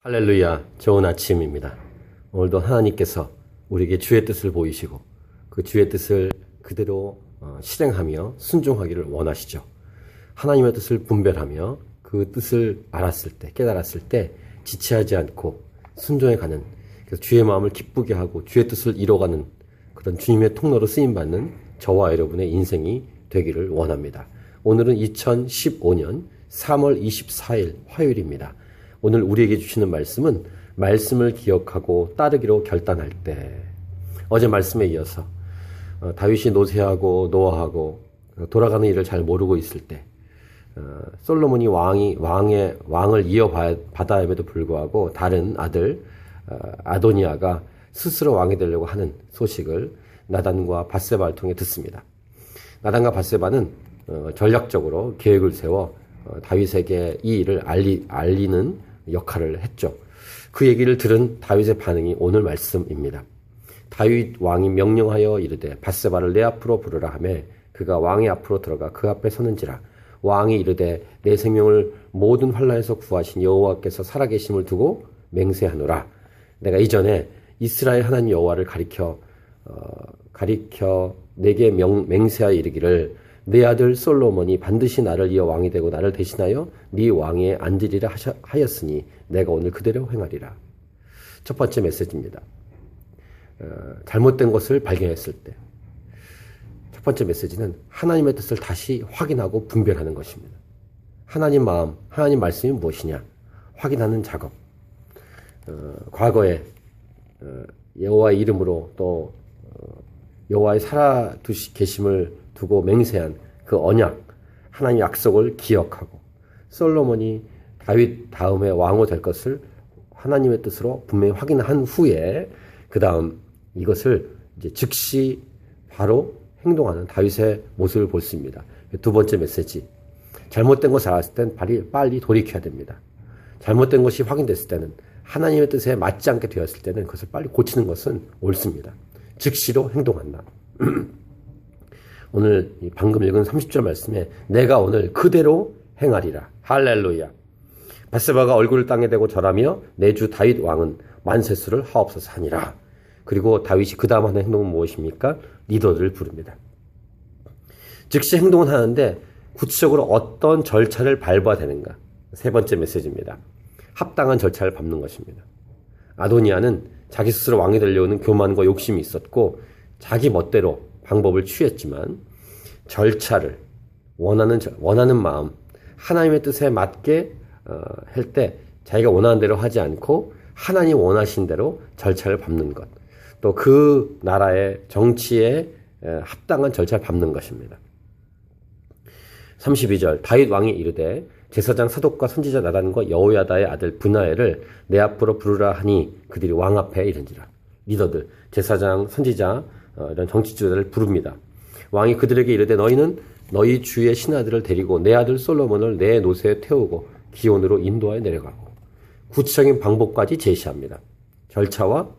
할렐루야, 좋은 아침입니다. 오늘도 하나님께서 우리에게 주의 뜻을 보이시고 그 주의 뜻을 그대로 실행하며 순종하기를 원하시죠. 하나님의 뜻을 분별하며 그 뜻을 알았을 때, 깨달았을 때 지체하지 않고 순종해 가는, 그래서 주의 마음을 기쁘게 하고 주의 뜻을 이뤄가는 그런 주님의 통로로 쓰임받는 저와 여러분의 인생이 되기를 원합니다. 오늘은 2015년 3월 24일 화요일입니다. 오늘 우리에게 주시는 말씀은 말씀을 기억하고 따르기로 결단할 때, 어제 말씀에 이어서 다윗이 노쇠하고 노화하고 돌아가는 일을 잘 모르고 있을 때 솔로몬이 왕을 이어받아야에도 불구하고 다른 아들 아도니아가 스스로 왕이 되려고 하는 소식을 나단과 밧세바를 통해 듣습니다. 나단과 밧세바는 전략적으로 계획을 세워 다윗에게 이 일을 알리는 역할을 했죠. 그 얘기를 들은 다윗의 반응이 오늘 말씀입니다. 다윗 왕이 명령하여 이르되 밧세바를 내 앞으로 부르라 하매 그가 왕의 앞으로 들어가 그 앞에 서는지라. 왕이 이르되 내 생명을 모든 환난에서 구하신 여호와께서 살아계심을 두고 맹세하노라. 내가 이전에 이스라엘 하나님 여호와를 가리켜 내게 맹세하여 이르기를 내 아들 솔로몬이 반드시 나를 이어 왕이 되고 나를 대신하여 네 왕위에 앉으리라 하였으니 내가 오늘 그대로 행하리라. 첫 번째 메시지입니다. 잘못된 것을 발견했을 때 첫 번째 메시지는 하나님의 뜻을 다시 확인하고 분별하는 것입니다. 하나님 마음, 하나님 말씀이 무엇이냐 확인하는 작업. 과거에 여호와의 이름으로 또 여호와의 살아계심을 두고 맹세한 그 언약, 하나님의 약속을 기억하고 솔로몬이 다윗 다음에 왕후 될 것을 하나님의 뜻으로 분명히 확인한 후에 그 다음 이것을 이제 즉시 바로 행동하는 다윗의 모습을 볼 수 있습니다. 두 번째 메시지, 잘못된 것을 알았을 땐 빨리 돌이켜야 됩니다. 잘못된 것이 확인됐을 때는 하나님의 뜻에 맞지 않게 되었을 때는 그것을 빨리 고치는 것은 옳습니다. 즉시로 행동한다. 오늘 방금 읽은 30절 말씀에 내가 오늘 그대로 행하리라. 할렐루야. 밧세바가 얼굴을 땅에 대고 절하며 내 주 다윗 왕은 만세수를 하옵소서 하니라. 그리고 다윗이 그 다음 하는 행동은 무엇입니까? 리더들을 부릅니다. 즉시 행동은 하는데 구체적으로 어떤 절차를 밟아야 되는가? 세 번째 메시지입니다. 합당한 절차를 밟는 것입니다. 아도니아는 자기 스스로 왕이 되려는 교만과 욕심이 있었고 자기 멋대로 방법을 취했지만 절차를 원하는 마음, 하나님의 뜻에 맞게 할 때 자기가 원하는 대로 하지 않고 하나님 원하신 대로 절차를 밟는 것, 또 그 나라의 정치에 합당한 절차를 밟는 것입니다. 32절 다윗 왕이 이르되 제사장 사독과 선지자 나단과 여호야다의 아들 브나엘을 내 앞으로 부르라 하니 그들이 왕 앞에 이른지라. 리더들, 제사장, 선지자, 이런 정치주들을 부릅니다. 왕이 그들에게 이르되 너희는 너희 주의 신하들을 데리고 내 아들 솔로몬을 내 노새에 태우고 기온으로 인도하여 내려가고. 구체적인 방법까지 제시합니다. 절차와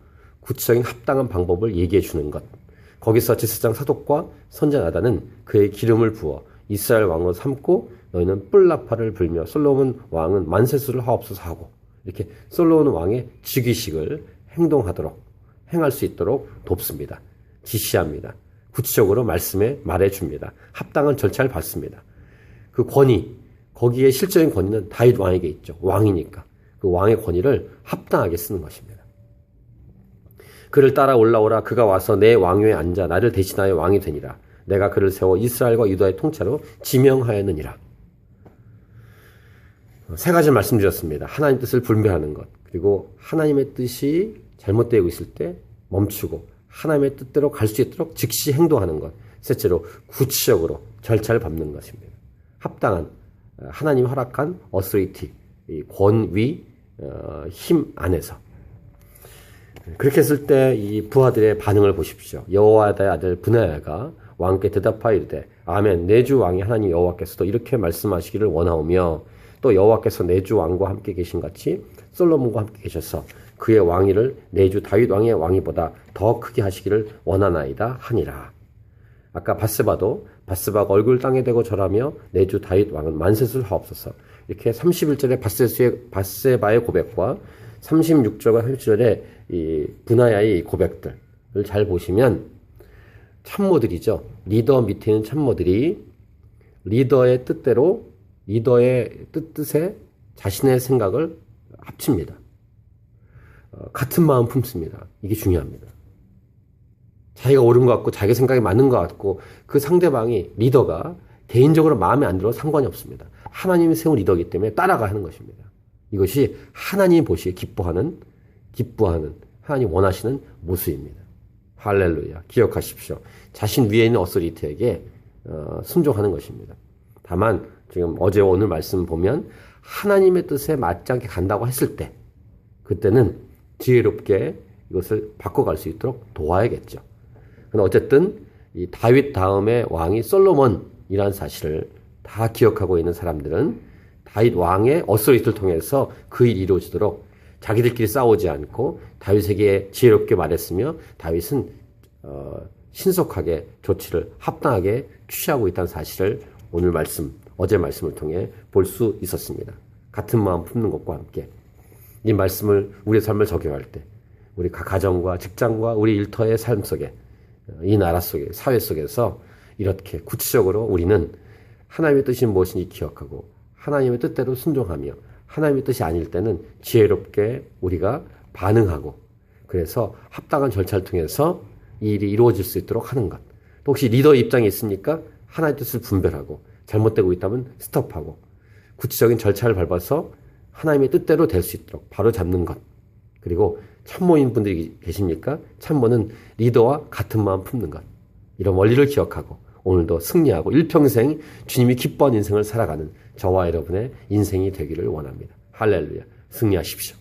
구체적인 합당한 방법을 얘기해 주는 것. 거기서 제사장 사독과 선지자 나단은 그의 기름을 부어 이스라엘 왕으로 삼고 너희는 뿔나파를 불며 솔로몬 왕은 만세수를 하옵소서 하고, 이렇게 솔로몬 왕의 즉위식을 행할 수 있도록 돕습니다. 지시합니다. 구체적으로 말해줍니다. 합당한 절차를 받습니다. 그 권위, 거기에 실적인 권위는 다윗 왕에게 있죠. 왕이니까. 그 왕의 권위를 합당하게 쓰는 것입니다. 그를 따라 올라오라. 그가 와서 내 왕위에 앉아 나를 대신하여 왕이 되니라. 내가 그를 세워 이스라엘과 유다의 통치로 지명하였느니라. 세 가지 말씀드렸습니다. 하나님 뜻을 분별하는 것, 그리고 하나님의 뜻이 잘못되고 있을 때 멈추고 하나님의 뜻대로 갈 수 있도록 즉시 행동하는 것. 셋째로 구체적으로 절차를 밟는 것입니다. 합당한 하나님이 허락한 어서리티, 권위, 힘 안에서. 그렇게 했을 때 이 부하들의 반응을 보십시오. 여호야다의 아들 브나야가 왕께 대답하여 이르되 아멘, 내 주 왕이 하나님 여호와께서도 이렇게 말씀하시기를 원하오며 또 여호와께서 내 주 왕과 함께 계신 같이 솔로몬과 함께 계셔서 그의 왕위를 내 주 다윗 왕의 왕위보다 더 크게 하시기를 원하나이다 하니라. 아까 밧세바가 얼굴 땅에 대고 절하며 내 주 다윗 왕은 만세수를 하옵소서. 이렇게 31절의 밧세바의 고백과 36절과 37절의 이 분하야의 고백들을 잘 보시면 참모들이죠. 리더 밑에 있는 참모들이 리더의 뜻대로 리더의 뜻에 자신의 생각을 합칩니다. 같은 마음 품습니다. 이게 중요합니다. 자기가 옳은 것 같고 자기 생각이 맞는 것 같고 그 상대방이 리더가 개인적으로 마음에 안 들어도 상관이 없습니다. 하나님이 세운 리더이기 때문에 따라가야 하는 것입니다. 이것이 하나님이 보시기에 기뻐하는 하나님 원하시는 모습입니다. 할렐루야. 기억하십시오. 자신 위에 있는 어소리티에게 순종하는 것입니다. 다만 지금 어제 오늘 말씀 보면 하나님의 뜻에 맞지 않게 간다고 했을 때 그때는 지혜롭게 이것을 바꿔갈 수 있도록 도와야겠죠. 그런데 어쨌든 이 다윗 다음에 왕이 솔로몬이라는 사실을 다 기억하고 있는 사람들은 다윗 왕의 어소리티를 통해서 그 일이 이루어지도록 자기들끼리 싸우지 않고 다윗에게 지혜롭게 말했으며 다윗은 신속하게 조치를 합당하게 취하고 있다는 사실을 오늘 말씀, 어제 말씀을 통해 볼 수 있었습니다. 같은 마음 품는 것과 함께 이 말씀을 우리의 삶을 적용할 때 우리 가정과 직장과 우리 일터의 삶 속에 이 나라 속에 사회 속에서 이렇게 구체적으로 우리는 하나님의 뜻이 무엇인지 기억하고 하나님의 뜻대로 순종하며 하나님의 뜻이 아닐 때는 지혜롭게 우리가 반응하고 그래서 합당한 절차를 통해서 이 일이 이루어질 수 있도록 하는 것. 또 혹시 리더의 입장에 있으니까 하나님의 뜻을 분별하고 잘못되고 있다면 스톱하고 구체적인 절차를 밟아서 하나님의 뜻대로 될 수 있도록 바로 잡는 것. 그리고 참모인 분들이 계십니까? 참모는 리더와 같은 마음 품는 것. 이런 원리를 기억하고 오늘도 승리하고 일평생 주님이 기뻐하는 인생을 살아가는 저와 여러분의 인생이 되기를 원합니다. 할렐루야. 승리하십시오.